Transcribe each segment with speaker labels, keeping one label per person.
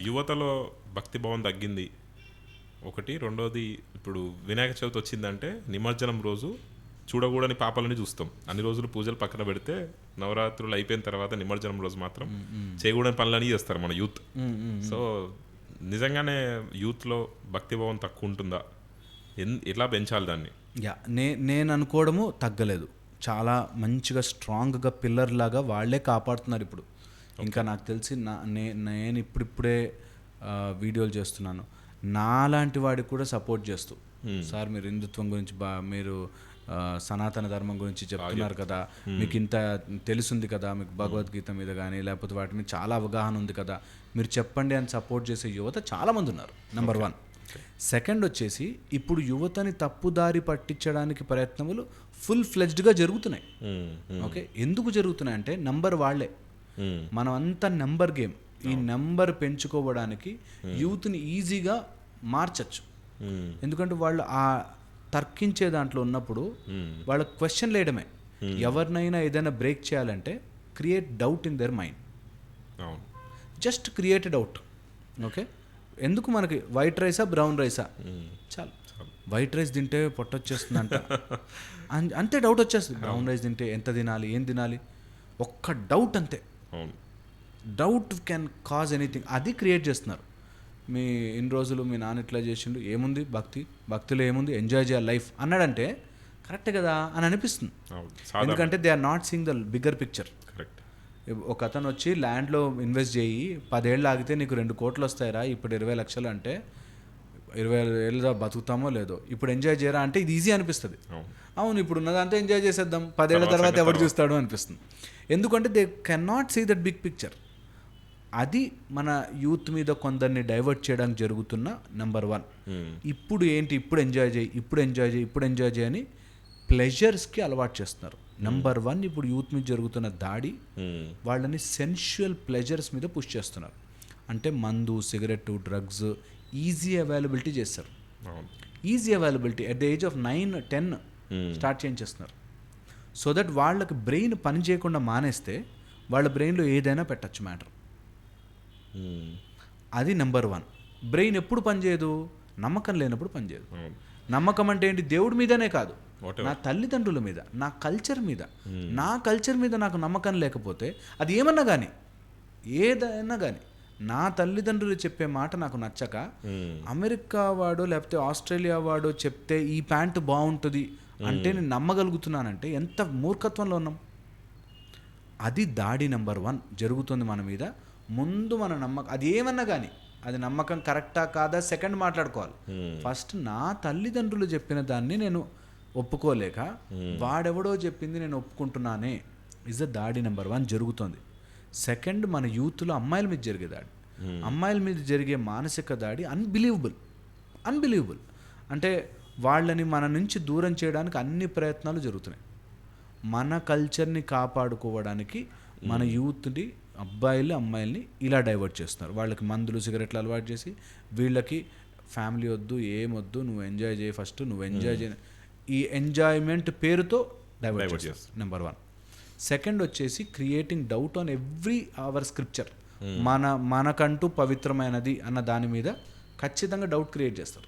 Speaker 1: యువతలో భక్తి భావం తగ్గింది ఒకటి. రెండోది, ఇప్పుడు వినాయక చవితి వచ్చిందంటే నిమజ్జనం రోజు చూడకూడని పాపాలని చూస్తాం. అన్ని రోజులు పూజలు పక్కన పెడితే నవరాత్రులు అయిపోయిన తర్వాత నిమజ్జనం రోజు మాత్రం చేయకూడని పనులని చేస్తారు మన యూత్. సో నిజంగానే యూత్లో భక్తిభావం తక్కువ ఉంటుందా? ఎట్లా పెంచాలి దాన్ని?
Speaker 2: నేను అనుకోవడము తగ్గలేదు. చాలా మంచిగా స్ట్రాంగ్గా పిల్లర్ లాగా వాళ్ళే కాపాడుతున్నారు ఇప్పుడు. ఇంకా నాకు తెలిసి నేను ఇప్పుడిప్పుడే వీడియోలు చేస్తున్నాను, నాలాంటి వాడికి కూడా సపోర్ట్ చేస్తూ, సార్ మీరు హిందుత్వం గురించి మీరు సనాతన ధర్మం గురించి చెప్తున్నారు కదా, మీకు ఇంత తెలుసుంది కదా, మీకు భగవద్గీత మీద కానీ లేకపోతే వాటి మీద చాలా అవగాహన ఉంది కదా, మీరు చెప్పండి అని సపోర్ట్ చేసే యువత చాలామంది ఉన్నారు. నెంబర్ 1. సెకండ్ వచ్చేసి ఇప్పుడు యువతని తప్పుదారి పట్టించడానికి ప్రయత్నములు ఫుల్ ఫ్లెడ్జ్డ్గా జరుగుతున్నాయి. ఓకే, ఎందుకు జరుగుతున్నాయి అంటే నంబర్ వాళ్ళే. మనం అంతా నెంబర్ గేమ్. ఈ నెంబర్ పెంచుకోవడానికి యూత్ని ఈజీగా మార్చచ్చు. ఎందుకంటే వాళ్ళు ఆ తర్కించే దాంట్లో ఉన్నప్పుడు వాళ్ళ క్వశ్చన్ వేయడమే. ఎవరినైనా ఏదైనా బ్రేక్ చేయాలంటే create doubt in their mind. Just create doubt. Okay, ఎందుకు మనకి వైట్ రైసా బ్రౌన్ రైసా, చాలు వైట్ రైస్ తింటే పొట్టొచ్చేస్తుందంట, అంతే డౌట్ వచ్చేస్తుంది. బ్రౌన్ రైస్ తింటే ఎంత తినాలి, ఏం తినాలి, ఒక్క డౌట్ అంతే. Doubt can cause anything. అది క్రియేట్ చేస్తున్నారు. మీ ఇన్ని రోజులు మీ నాన్న ఇట్లా చేసిండు, ఏముంది భక్తిలో ఏముంది, ఎంజాయ్ చేయాలి లైఫ్ అన్నాడంటే కరెక్టే కదా అని అనిపిస్తుంది. ఎందుకంటే they are not seeing the bigger picture. ఒక అతను వచ్చి ల్యాండ్లో ఇన్వెస్ట్ చేయి, 10 ఏళ్ళు ఆగితే నీకు 2 కోట్లు వస్తాయిరా, ఇప్పుడు 20 లక్షలు అంటే 20 ఏళ్ళుగా బతుకుతామో లేదో, ఇప్పుడు ఎంజాయ్ చేయరా అంటే ఇది ఈజీ అనిపిస్తుంది. అవును, ఇప్పుడు ఉన్నదంతా ఎంజాయ్ చేసేద్దాం, 10 ఏళ్ళ తర్వాత ఎవరు చూస్తాడు అనిపిస్తుంది. ఎందుకంటే they can not see that big picture. అది మన యూత్ మీద కొందరిని డైవర్ట్ చేయడానికి జరుగుతున్న నెంబర్ 1. ఇప్పుడు ఏంటి, ఇప్పుడు ఎంజాయ్ చేయని ప్లెజర్స్కి అలవాటు చేస్తున్నారు. నెంబర్ 1 ఇప్పుడు యూత్ మీద జరుగుతున్న దాడి వాళ్ళని సెన్షువల్ ప్లెజర్స్ మీద పుష్ చేస్తున్నారు. అంటే మందు, సిగరెట్, డ్రగ్స్ ఈజీ అవైలబిలిటీ చేస్తారు. Easy availability at the age of 9-10 start చేయించేస్తున్నారు. సో దట్ వాళ్ళకి బ్రెయిన్ పని చేయకుండా మానేస్తే వాళ్ళ బ్రెయిన్లో ఏదైనా పెట్టచ్చు మ్యాటర్. అది నెంబర్ 1. బ్రెయిన్ ఎప్పుడు పనిచేయదు, నమ్మకం లేనప్పుడు పనిచేయదు. నమ్మకం అంటే ఏంటి, దేవుడి మీదనే కాదు, నా తల్లిదండ్రుల మీద, నా కల్చర్ మీద నాకు నమ్మకం లేకపోతే అది ఏదైనా కానీ నా తల్లిదండ్రులు చెప్పే మాట నాకు నచ్చక అమెరికా వాడో లేకపోతే ఆస్ట్రేలియా వాడో చెప్తే ఈ ప్యాంటు బాగుంటుంది అంటే నేను నమ్మగలుగుతున్నానంటే ఎంత మూర్ఖత్వంలో ఉన్నాం. అది దాడి నెంబర్ 1 జరుగుతుంది మన మీద. ముందు మన నమ్మకం, అది ఏమన్నా కానీ అది నమ్మకం కరెక్టా కాదా సెకండ్ మాట్లాడుకోవాలి. ఫస్ట్ నా తల్లిదండ్రులు చెప్పిన దాన్ని నేను ఒప్పుకోలేక వాడెవడో చెప్పింది నేను ఒప్పుకుంటున్నానే ఇస్ ద దాడి నెంబర్ 1 జరుగుతుంది. సెకండ్, మన యూత్లో అమ్మాయిల మీద జరిగే దాడి. అమ్మాయిల మీద జరిగే మానసిక దాడి అన్బిలీవబుల్. అంటే వాళ్ళని మన నుంచి దూరం చేయడానికి అన్ని ప్రయత్నాలు జరుగుతున్నాయి. మన కల్చర్ని కాపాడుకోవడానికి మన యూత్ని, అమ్మాయిల్ని ఇలా డైవర్ట్ చేస్తున్నారు. వాళ్ళకి మందులు, సిగరెట్లు అలవాటు చేసి వీళ్ళకి ఫ్యామిలీ వద్దు, ఏమొద్దు, నువ్వు ఎంజాయ్ చేయి, ఫస్ట్ నువ్వు ఎంజాయ్ చేయ, ఈ ఎంజాయ్మెంట్ పేరుతో డైవర్ట్ చేస్తారు. నెంబర్ 1. సెకండ్ వచ్చేసి creating doubt on every our scripture. మనకంటూ పవిత్రమైనది అన్న దాని మీద ఖచ్చితంగా డౌట్ క్రియేట్ చేస్తారు.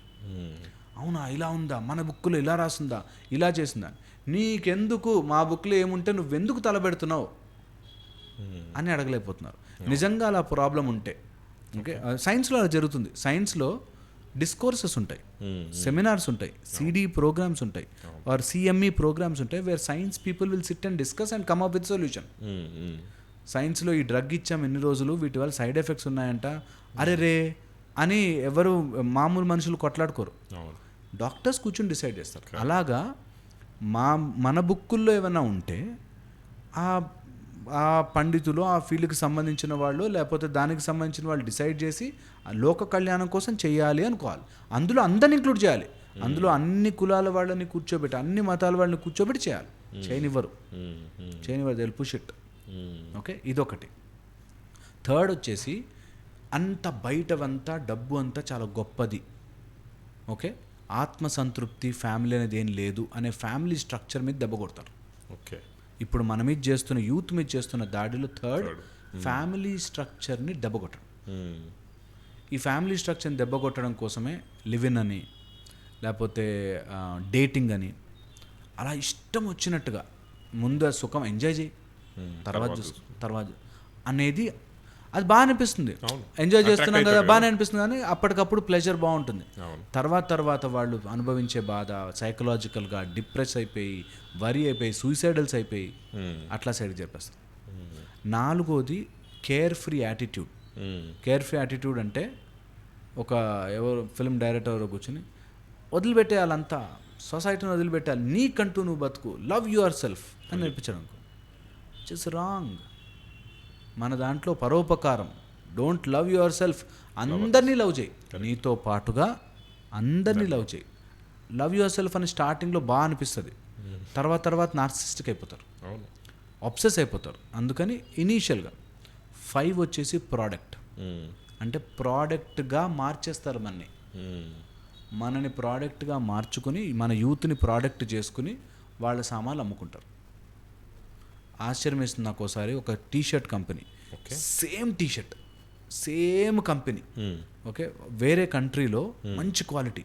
Speaker 2: అవునా, ఇలా ఉందా, మన బుక్లో ఇలా రాసిందా, ఇలా చేసిందా, నీకెందుకు, మా బుక్లో ఏముంటే నువ్వెందుకు తలబెడుతున్నావు అని అడగలేకపోతున్నారు. నిజంగా అలా ప్రాబ్లం ఉంటే, ఓకే, సైన్స్లో అలా జరుగుతుంది. సైన్స్లో డిస్కోర్సెస్ ఉంటాయి, సెమినార్స్ ఉంటాయి, సిడి ప్రోగ్రామ్స్ ఉంటాయి, ఆర్ సిఎంఈ ప్రోగ్రామ్స్ ఉంటాయి, where science people will SIT and discuss and come up with solution. సైన్స్లో ఈ డ్రగ్ ఇచ్చాం ఎన్ని రోజులు, వీటి వల్ల సైడ్ ఎఫెక్ట్స్ ఉన్నాయంట, అరే రే అని ఎవరు మామూలు మనుషులు కొట్లాడుకోరు, డాక్టర్స్ కూర్చొని డిసైడ్ చేస్తారు. అలాగా మన బుక్కుల్లో ఏమైనా ఉంటే ఆ పండితులు, ఆ ఫీల్డ్కి సంబంధించిన వాళ్ళు, లేకపోతే దానికి సంబంధించిన వాళ్ళు డిసైడ్ చేసి లోక కళ్యాణం కోసం చేయాలి అనుకోవాలి. అందులో అందరిని ఇంక్లూడ్ చేయాలి. అందులో అన్ని కులాల వాళ్ళని కూర్చోబెట్టి, అన్ని మతాల వాళ్ళని కూర్చోబెట్టి చేయాలి. చేయనివ్వరు, they will push it. Okay, ఇదొకటి. థర్డ్ వచ్చేసి అంత బయటవంతా డబ్బు అంతా చాలా గొప్పది, ఓకే, ఆత్మసంతృప్తి ఫ్యామిలీ అనేది ఏం లేదు అనే ఫ్యామిలీ స్ట్రక్చర్ మీద దెబ్బ కొడతారు.
Speaker 1: ఓకే,
Speaker 2: ఇప్పుడు మన మీద చేస్తున్న, యూత్ మీద చేస్తున్న దాడిలో థర్డ్ ఫ్యామిలీ స్ట్రక్చర్ని దెబ్బ కొట్టడం. ఈ ఫ్యామిలీ స్ట్రక్చర్ని దెబ్బ కొట్టడం కోసమే లివ్ ఇన్ అని లేకపోతే డేటింగ్ అని అలా ఇష్టం వచ్చినట్టుగా ముందు ఆ సుఖం ఎంజాయ్ చేయి తర్వాత అనేది అది బాగా అనిపిస్తుంది.
Speaker 1: అవును.
Speaker 2: ఎంజాయ్ చేస్తున్నాం
Speaker 1: Attract
Speaker 2: కదా
Speaker 1: అవుతారు
Speaker 2: బాగానే అనిపిస్తుంది, కానీ అప్పటికప్పుడు ప్లెజర్ బాగుంటుంది.
Speaker 1: అవును.
Speaker 2: తర్వాత వాళ్ళు అనుభవించే బాధ సైకలాజికల్గా డిప్రెస్ అయిపోయి వరి అయిపోయి సూసైడల్స్ అయిపోయి అట్లా సైడ్కి చెప్పేస్తారు. నాలుగోది care free attitude. Care free attitude అంటే ఒక ఎవరు ఫిల్మ్ డైరెక్టర్ ఎవరో కూర్చొని వదిలిపెట్టేయాలంతా, సొసైటీని వదిలిపెట్టాలి, నీకంటూ నువ్వు బతుకు, లవ్ యువర్ సెల్ఫ్ అని నేర్పించడం. It's wrong. మన దాంట్లో పరోపకారం, డోంట్ లవ్ యువర్ సెల్ఫ్, అందరినీ లవ్ చేయి, నీతో పాటుగా అందరినీ లవ్ చేయి. లవ్ యువర్ సెల్ఫ్ అని స్టార్టింగ్లో బాగా అనిపిస్తుంది, తర్వాత నార్సిస్టిక్ అయిపోతారు, అబ్సెస్ అయిపోతారు. అందుకని ఇనీషియల్గా 5 వచ్చేసి ప్రోడక్ట్, అంటే ప్రోడక్ట్గా మార్చేస్తారు మనని ప్రోడక్ట్గా మార్చుకుని మన యూత్ని ప్రోడక్ట్ చేసుకుని వాళ్ళ సామాన్లు అమ్ముకుంటారు. ఆశ్చర్యం వేస్తుంది నాకు ఒకసారి, ఒక T-shirt company, same T-shirt same company, okay, వేరే కంట్రీలో మంచి క్వాలిటీ,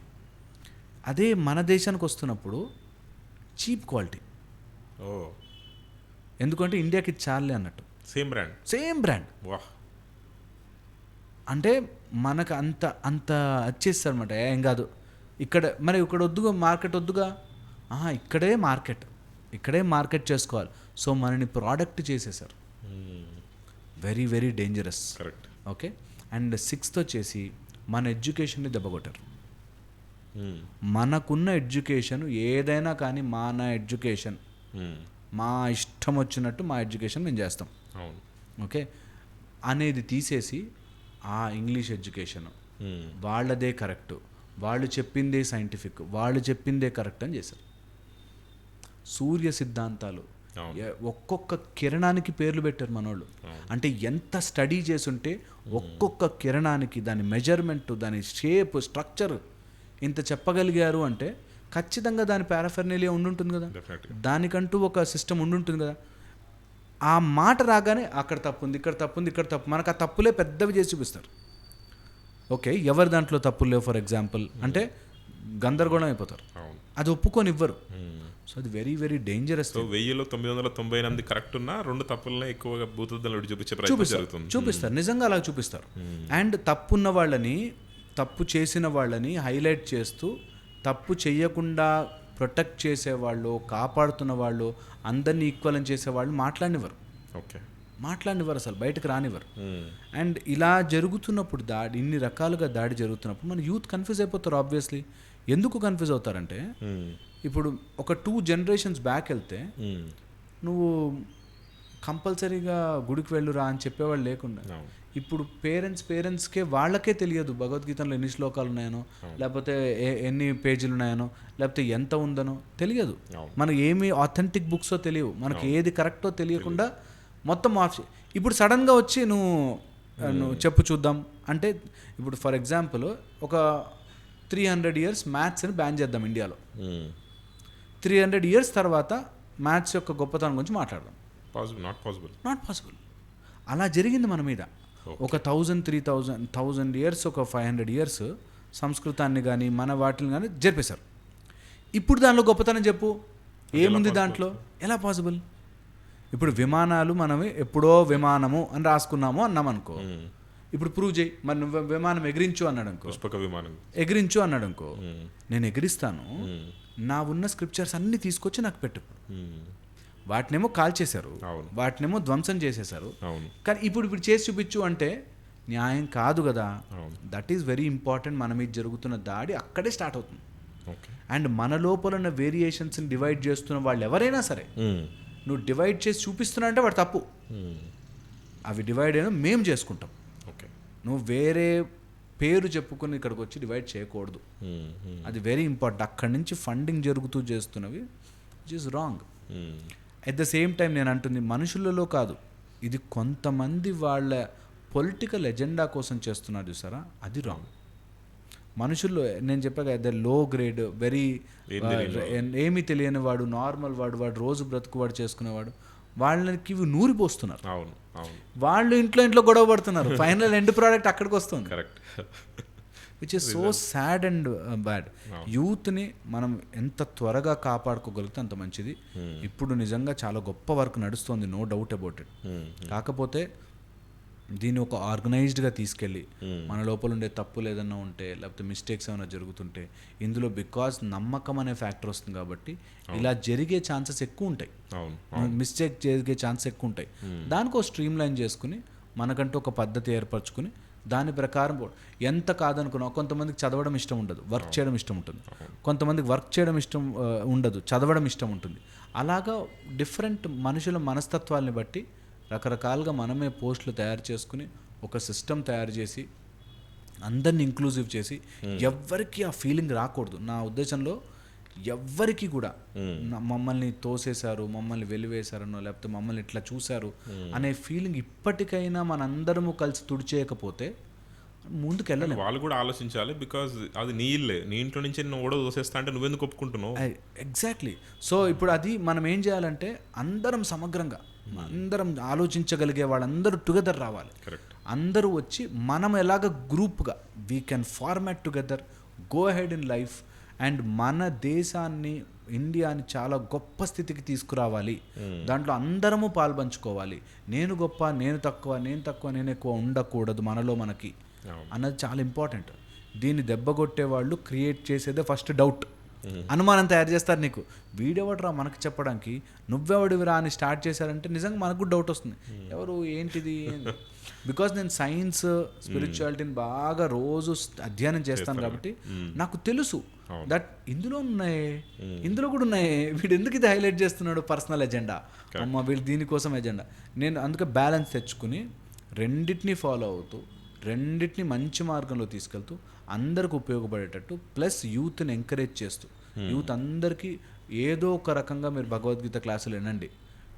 Speaker 2: అదే మన దేశానికి వస్తున్నప్పుడు చీప్ క్వాలిటీ. ఎందుకంటే ఇండియాకి చాలే అన్నట్టు. సేమ్ బ్రాండ్ అంటే మనకు అంత వచ్చేస్తారు అనమాట. ఏం కాదు ఇక్కడ, మరి ఇక్కడ వద్దుగా, మార్కెట్ వద్దుగా, ఇక్కడే మార్కెట్ చేసుకోవాలి. సో మనని ప్రోడక్ట్ చేసేసారు. Very very dangerous.
Speaker 1: Correct.
Speaker 2: Okay. And 6th వచ్చేసి మన ఎడ్యుకేషన్ని దెబ్బకొట్టారు. మనకున్న ఎడ్యుకేషన్ ఏదైనా కానీ మన ఎడ్యుకేషన్ మా ఇష్టం వచ్చినట్టు మా ఎడ్యుకేషన్ మేము చేస్తాం, ఓకే అనేది తీసేసి ఆ ఇంగ్లీష్ ఎడ్యుకేషన్ వాళ్ళదే కరెక్ట్, వాళ్ళు చెప్పిందే సైంటిఫిక్, వాళ్ళు చెప్పిందే కరెక్ట్ అని చేశారు. సూర్య సిద్ధాంతాలు ఒక్కొక్క కిరణానికి పేర్లు పెట్టారు మనోళ్ళు. అంటే ఎంత స్టడీ చేసుంటే ఒక్కొక్క కిరణానికి దాని మెజర్మెంట్, దాని షేప్, స్ట్రక్చర్ ఇంత చెప్పగలిగారు అంటే ఖచ్చితంగా దాని పారాఫెర్నేలియా ఉండుంటుంది కదా, దానికంటూ ఒక సిస్టమ్ ఉండుంటుంది కదా. ఆ మాట రాగానే అక్కడ తప్పు ఉంది, ఇక్కడ తప్పు ఉంది, ఇక్కడ తప్పు, మనకు ఆ తప్పులే పెద్దవి చేసి చూపిస్తారు. ఓకే, ఎవరి దాంట్లో తప్పులు లేవు ఫర్ ఎగ్జాంపుల్ అంటే గందరగోళం అయిపోతారు, అది ఒప్పుకొని ఇవ్వరు. సో అది వెరీ వెరీ డేంజరస్.
Speaker 1: 1998 కరెక్ట్ ఉన్నా 2 తప్పులనే ఎక్కువగా భూతద్దంలో
Speaker 2: చూపిస్తారు, నిజంగా అలా చూపిస్తారు. అండ్ తప్పున్న వాళ్ళని, తప్పు చేసిన వాళ్ళని హైలైట్ చేస్తూ తప్పు చేయకుండా ప్రొటెక్ట్ చేసేవాళ్ళు, కాపాడుతున్న వాళ్ళు, అందరినీ ఈక్వల్ అని చేసేవాళ్ళు మాట్లాడినివ్వరు. అసలు బయటకు రానివ్వరు. అండ్ ఇలా జరుగుతున్నప్పుడు దాడి, ఇన్ని రకాలుగా దాడి జరుగుతున్నప్పుడు మన యూత్ కన్ఫ్యూజ్ అయిపోతారు. ఆబ్వియస్లీ ఎందుకు కన్ఫ్యూజ్ అవుతారంటే, ఇప్పుడు ఒక 2 generations బ్యాక్ వెళ్తే నువ్వు కంపల్సరీగా గుడికి వెళ్ళురా అని చెప్పేవాళ్ళు లేకుండా, ఇప్పుడు పేరెంట్స్కే వాళ్ళకే తెలియదు భగవద్గీతలో ఎన్ని శ్లోకాలు ఉన్నాయనో, లేకపోతే ఎన్ని పేజీలు ఉన్నాయనో, లేకపోతే ఎంత ఉందనో తెలియదు. మనకు ఏమి ఆథెంటిక్ బుక్సో తెలియవు, మనకి ఏది కరెక్టో తెలియకుండా మొత్తం ఆఫ్. ఇప్పుడు సడన్గా వచ్చి నువ్వు చెప్పు చూద్దాం అంటే, ఇప్పుడు ఫర్ ఎగ్జాంపుల్ ఒక 300 years మ్యాథ్స్ని బ్యాన్ చేద్దాం ఇండియాలో, 300 years తర్వాత మ్యాథ్స్ యొక్క గొప్పతనం గురించి మాట్లాడదాం. Not possible. అలా జరిగింది మన మీద. ఒక 1000 years, ఒక 500 years సంస్కృతాన్ని కానీ మన వాటిని కానీ జరిపేశారు. ఇప్పుడు దానిలో గొప్పతనం చెప్పు, ఏముంది దాంట్లో, ఎలా పాసిబుల్? ఇప్పుడు విమానాలు మనమే ఎప్పుడో విమానము అని రాసుకున్నాము అన్నాం అనుకో, ఇప్పుడు ప్రూవ్ చేయి, మరి నువ్వు విమానం ఎగిరించు అన్నాడు అనుకో, ఎగిరించు అన్నాడు అనుకో, నేను ఎగిరిస్తాను, నా ఉన్న స్క్రిప్చర్స్ అన్నీ తీసుకొచ్చి నాకు పెట్టు. వాటినేమో కాల్ చేశారు, వాటినేమో ధ్వంసం చేసేశారు, కానీ ఇప్పుడు చేసి చూపించు అంటే న్యాయం కాదు కదా. That is very important. మన మీద జరుగుతున్న దాడి అక్కడే స్టార్ట్ అవుతుంది. అండ్ మన లోపల ఉన్న వేరియేషన్స్ని డివైడ్ చేస్తున్న వాళ్ళు ఎవరైనా సరే, నువ్వు డివైడ్ చేసి చూపిస్తున్నా అంటే వాడు తప్పు. అవి డివైడ్ అయినా మేము చేసుకుంటాం. నువ్వు వేరే పేరు చెప్పుకుని ఇక్కడికి వచ్చి డివైడ్ చేయకూడదు. అది వెరీ ఇంపార్టెంట్. అక్కడి నుంచి ఫండింగ్ జరుగుతూ చేస్తున్నవి which is wrong. At the same time నేను అంటుంది మనుషులలో కాదు, ఇది కొంతమంది వాళ్ళ పొలిటికల్ ఎజెండా కోసం చేస్తున్నారు చూసారా, అది రాంగ్. మనుషుల్లో నేను చెప్పాక ద లో గ్రేడ్, వెరీ ఏమీ తెలియని వాడు, నార్మల్ వాడు, రోజు బ్రతుకు వాడు చేసుకునేవాడు, వాళ్ళకి ఇవి నూరిపోస్తున్నారు.
Speaker 1: అవును అవును
Speaker 2: వాళ్ళు ఇంట్లో గొడవ పడుతున్నారు. ఫైనల్ ఎండ్ ప్రోడక్ట్ అక్కడికి వస్తుంది.
Speaker 1: Correct.
Speaker 2: Which is so sad and bad. యూత్ని మనం ఎంత త్వరగా కాపాడుకోగలిగితే అంత మంచిది. ఇప్పుడు నిజంగా చాలా గొప్ప వర్క్ నడుస్తుంది, నో డౌట్ అబౌట్ ఇట్. కాకపోతే దీన్ని ఒక ఆర్గనైజ్డ్గా తీసుకెళ్ళి మన లోపల ఉండే తప్పులు ఏదన్నా ఉంటే లేకపోతే మిస్టేక్స్ ఏమైనా జరుగుతుంటే ఇందులో బికాజ్ నమ్మకం అనే ఫ్యాక్టర్ వస్తుంది కాబట్టి ఇలా జరిగే ఛాన్సెస్ ఎక్కువ ఉంటాయి, మిస్టేక్ జరిగే ఛాన్సెస్ ఎక్కువ ఉంటాయి. దానికో స్ట్రీమ్ లైన్ చేసుకుని మనకంటూ ఒక పద్ధతి ఏర్పరచుకుని దాని ప్రకారం ఎంత కాదనుకున్నా, కొంతమందికి చదవడం ఇష్టం ఉండదు, వర్క్ చేయడం ఇష్టం ఉంటుంది. కొంతమందికి వర్క్ చేయడం ఇష్టం ఉండదు, చదవడం ఇష్టం ఉంటుంది. అలాగా డిఫరెంట్ మనుషుల మనస్తత్వాల్ని బట్టి రకరకాలుగా మనమే పోస్టులు తయారు చేసుకుని ఒక సిస్టమ్ తయారు చేసి అందరిని ఇంక్లూజివ్ చేసి ఎవ్వరికి ఆ ఫీలింగ్ రాకూడదు. నా ఉద్దేశంలో ఎవ్వరికి కూడా మమ్మల్ని తోసేశారు, మమ్మల్ని వెలివేశారనో లేకపోతే మమ్మల్ని ఇట్లా చూశారు అనే ఫీలింగ్ ఇప్పటికైనా మనందరము కలిసి తుడిచేయకపోతే ముందుకు వెళ్ళలేదు.
Speaker 1: వాళ్ళు కూడా ఆలోచించాలి. బికాజ్ అది నీ ఇల్లే, నీ ఇంట్లో నుంచి నువ్వు కూడా దోసేస్తా అంటే నువ్వెందుకు ఒప్పుకుంటున్నావు?
Speaker 2: ఎగ్జాక్ట్లీ. సో ఇప్పుడు అది మనం ఏం చేయాలంటే అందరం సమగ్రంగా అందరం ఆలోచించగలిగే వాళ్ళందరూ టుగెదర్ రావాలి. అందరూ వచ్చి మనం ఎలాగ గ్రూప్గా we can format together, go ahead in life and మన దేశాన్ని ఇండియాని చాలా గొప్ప స్థితికి తీసుకురావాలి. దాంట్లో అందరము పాల్పంచుకోవాలి. నేను గొప్ప, నేను తక్కువ, నేను ఎక్కువ ఉండకూడదు మనలో మనకి అన్నది చాలా ఇంపార్టెంట్. దీన్ని దెబ్బగొట్టే వాళ్ళు క్రియేట్ చేసేదే ఫస్ట్ డౌట్, అనుమానం తయారు చేస్తారు. నీకు వీడెవడరా మనకు చెప్పడానికి, నువ్వెవడివిరా అని స్టార్ట్ చేశారంటే నిజంగా మనకు డౌట్ వస్తుంది, ఎవరు ఏంటిది. బికాజ్ నేను సైన్స్ స్పిరిచువాలిటీని బాగా రోజు అధ్యయనం చేస్తాను కాబట్టి నాకు తెలుసు దట్ ఇందులో కూడా ఉన్నాయి. వీడు ఎందుకు ఇది హైలైట్ చేస్తున్నాడు, పర్సనల్ ఎజెండా, అమ్మ వీళ్ళు దీనికోసం ఎజెండా. నేను అందుకే బ్యాలెన్స్ తెచ్చుకుని రెండింటినీ ఫాలో అవుతూ రెండింటినీ మంచి మార్గంలో తీసుకెళ్తూ అందరికి ఉపయోగపడేటట్టు ప్లస్ యూత్ని ఎంకరేజ్ చేస్తూ యూత్ అందరికీ ఏదో ఒక రకంగా మీరు భగవద్గీత క్లాసులు వినండి.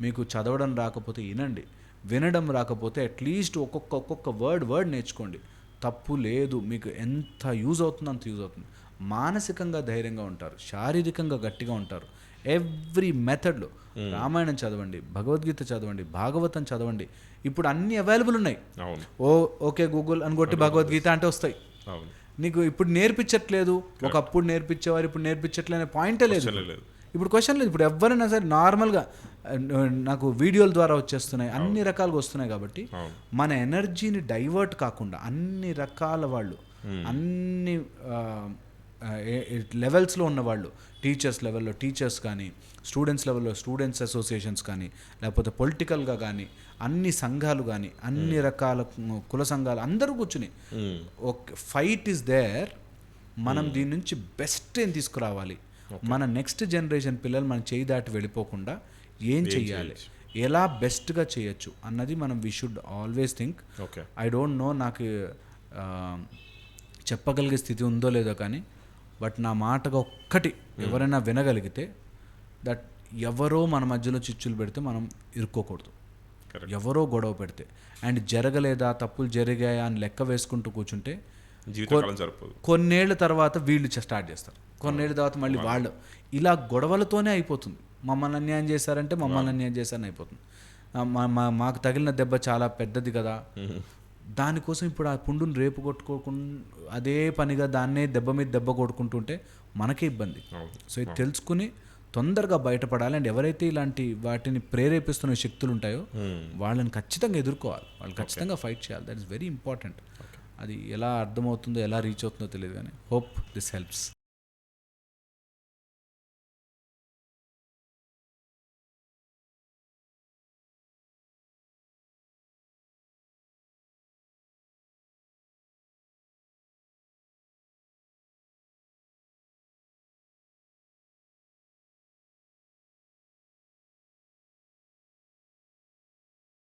Speaker 2: మీకు చదవడం రాకపోతే వినండి, వినడం రాకపోతే అట్లీస్ట్ ఒక్కొక్క వర్డ్ నేర్చుకోండి. తప్పు లేదు, మీకు ఎంత యూజ్ అవుతుందో అంత యూజ్ అవుతుంది. మానసికంగా ధైర్యంగా ఉంటారు, శారీరకంగా గట్టిగా ఉంటారు. ఎవ్రీ మెథడ్లో రామాయణం చదవండి, భగవద్గీత చదవండి, భాగవతం చదవండి. ఇప్పుడు అన్నీ అవైలబుల్ ఉన్నాయి. ఓకే గూగుల్ అని కొట్టి భగవద్గీత అంటే వస్తాయి. నీకు ఇప్పుడు నేర్పించట్లేదు, ఒకప్పుడు నేర్పించేవారు ఇప్పుడు నేర్పించట్లే అనే పాయింటే లేదు. ఇప్పుడు క్వశ్చన్ లేదు. ఇప్పుడు ఎవరైనా సరే నార్మల్గా నాకు వీడియోల ద్వారా వచ్చేస్తున్నాయి, అన్ని రకాలుగా వస్తున్నాయి. కాబట్టి మన ఎనర్జీని డైవర్ట్ కాకుండా అన్ని రకాల వాళ్ళు అన్ని లెవెల్స్లో ఉన్నవాళ్ళు, టీచర్స్ లెవెల్లో టీచర్స్ కానీ, స్టూడెంట్స్ లెవెల్లో స్టూడెంట్స్ అసోసియేషన్స్ కానీ, లేకపోతే పొలిటికల్గా కానీ అన్ని సంఘాలు కానీ అన్ని రకాల కుల సంఘాలు అందరూ కూర్చుని ఓకే ఫైట్ ఈస్ దేర్. మనం దీని నుంచి బెస్ట్ ఏం తీసుకురావాలి, మన నెక్స్ట్ జనరేషన్ పిల్లలు మనం చేయి దాటి వెళ్ళిపోకుండా ఏం చెయ్యాలి, ఎలా బెస్ట్గా చేయొచ్చు అన్నది మనం we should always think. I don't know నాకు చెప్పగలిగే స్థితి ఉందో లేదో కానీ బట్ నా మాటగా ఒక్కటి ఎవరైనా వినగలిగితే దట్ ఎవరో మన మధ్యలో చిచ్చులు పెడితే మనం ఇరుక్కోకూడదు. ఎవరో గొడవ పెడితే అండ్ జరగలేదా, తప్పులు జరిగాయా అని లెక్క వేసుకుంటూ కూర్చుంటే కొన్నేళ్ల తర్వాత వీళ్ళు స్టార్ట్ చేస్తారు, కొన్నేళ్ల తర్వాత మళ్ళీ వాళ్ళు ఇలా గొడవలతోనే అయిపోతుంది. మమ్మల్ని అన్యాయం చేశారంటే మమ్మల్ని అన్యాయం చేశారని అయిపోతుంది. మాకు తగిలిన దెబ్బ చాలా పెద్దది కదా, దానికోసం ఇప్పుడు ఆ పుండుని రేపు కొట్టుకోకుండా అదే పనిగా దాన్నే దెబ్బ మీద దెబ్బ కొట్టుకుంటుంటే మనకే ఇబ్బంది. సో ఇది తెలుసుకుని తొందరగా బయటపడాలి. అండ్ ఎవరైతే ఇలాంటి వాటిని ప్రేరేపిస్తున్న శక్తులు ఉంటాయో వాళ్ళని ఖచ్చితంగా ఎదుర్కోవాలి, వాళ్ళు ఖచ్చితంగా ఫైట్ చేయాలి. That is very important. అది ఎలా అర్థమవుతుందో ఎలా రీచ్ అవుతుందో తెలియదు కానీ హోప్ దిస్ హెల్ప్స్.